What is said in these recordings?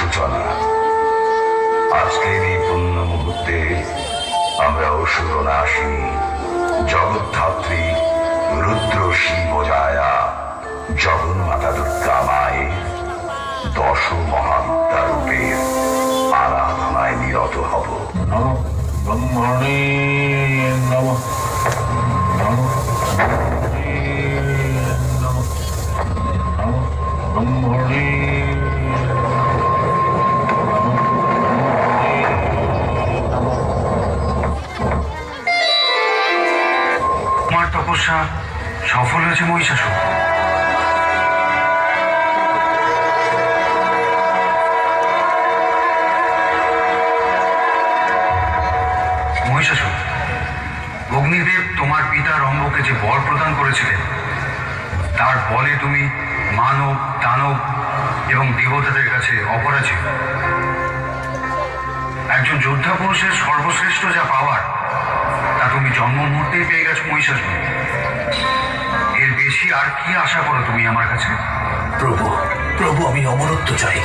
সূচনা। আজকের এই পুণ্য মুহূর্তে আমরা অসুরনাশিনী জগদ্ধাত্রী রুদ্র শিব জায়া জগন্মাতা দুর্গা মায়ের 10 মহাবিদ্যা রূপের আরাধনায় নিরত হব। নমঃ ব্রহ্মণে নমঃ, নমঃ ব্রহ্মণে নমঃ, নমঃ ব্রহ্মণে তোমার তপস্যা সফল হয়েছে মহিষাসুর। মহিষাসুর, অগ্নিদেব তোমার পিতা রম্ভকে যে বর প্রদান করেছিলেন তার বলে তুমি মানব, দানব এবং দেবতাদের কাছে অপরাজেয়। একজন যোদ্ধা পুরুষের সর্বশ্রেষ্ঠ যা পাওয়ার তা তুমি জন্ম মুহূর্তেই পেয়ে গেছো মহিষাসুর। এর বেশি আর কি আশা করো তুমি আমার কাছে? প্রভু, প্রভু, আমি অমরত্ব চাই,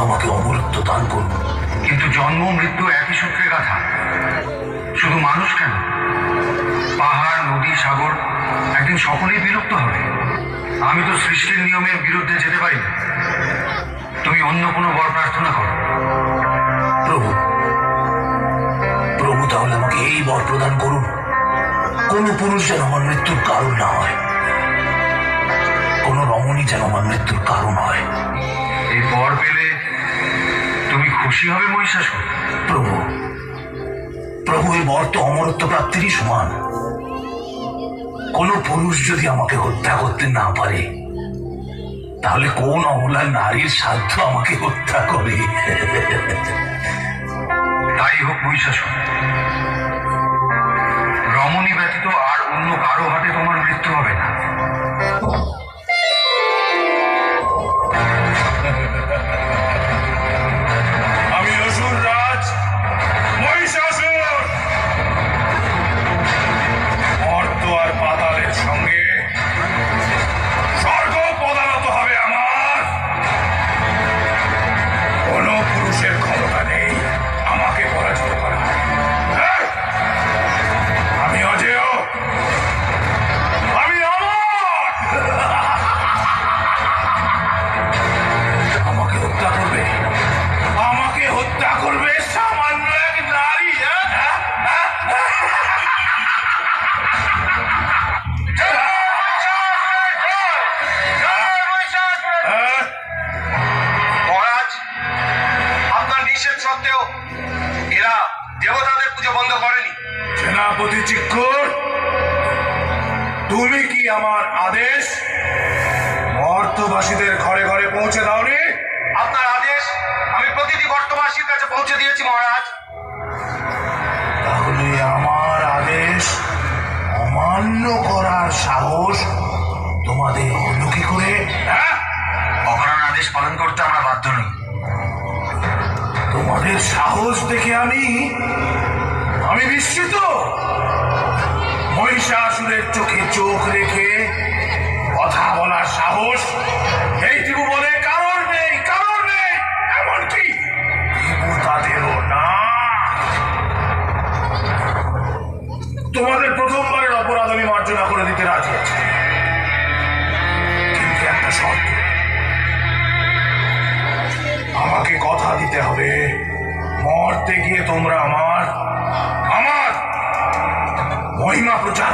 আমাকে অমরত্ব দান করুন। কিন্তু জন্ম মৃত্যু একই সূত্রে গাথা। শুধু মানুষ কেন, পাহাড়, নদী, সাগর একদিন সকলেই বিলুপ্ত হবে। আমি তো সৃষ্টির নিয়মের বিরুদ্ধে যেতে পারি না। তুমি অন্য কোনো বর প্রার্থনা করো। প্রভু, প্রভু, তাহলে আমাকে এই বর প্রদান করুন, কোন পুরুষ যেন আমার মৃত্যুর কারণ না হয়, কোন রমণী যেন আমার মৃত্যুর কারণ হয়। এই বর পেলে তুমি খুশি হবে মহিষাসুর? প্রভু, প্রভু, এই বর তো অমরত্ব প্রাপ্তিরই সমান। কোন পুরুষ যদি আমাকে হত্যা করতে না পারে তাহলে কোন অবলা নারীর সাধ্য আমাকে হত্যা করে? তাই হোক মহিষাসুর। রমণী ব্যতীত আর অন্য কারো হাতে তোমার মৃত্যু হবে না। আমি অসুর রাজ মহিষাসুর, মর্ত আর পাতালের সঙ্গে স্বর্গ পদানত হবে আমার। কোন পুরুষের ক্ষমতা নেই আমাকে পরাজিত করা। হ্যাঁ? আমি অজেয়, আমি অমর। আমাকে হত্যা করবে, আমাকে হত্যা করবে সামান্য এক নারী? মহারাজ, আপনার নিষেধ সত্ত্বেও এরা দেবতাদের পুজো বন্ধ করেনি। সেনাপতি চিক্কুর, তুমি কি আমার আদেশ মর্তবাসীদের ঘরে ঘরে পৌঁছে দাওনি? আপনার আদেশ আমি প্রতিটি বর্তমাসীর কাছে পৌঁছে দিয়েছি মহারাজ। তাহলে আমার আদেশ অমান্য করার সাহস তোমাদের হলো কি করে? হ্যাঁ? মহারাজ আদেশ পালন করতে আমরা বাধ্য নই। তোমাদের সাহস দেখে আমি বিস্মিত। মহিষাসুরের চোখে চোখ রেখে কথা বলার সাহস এইটুকু বলে কারণ নেই, কারণ নেই, এমনকি দেবতাদেরও না। তোমাদের প্রথমবারের অপরাধ আমি মার্জনা করে দিতে রাজি আছি, কিন্তু একটা শর্ত। আমাকে কথা দিতে হবে মরতে গিয়ে তোমরা আমার মহিমা প্রচার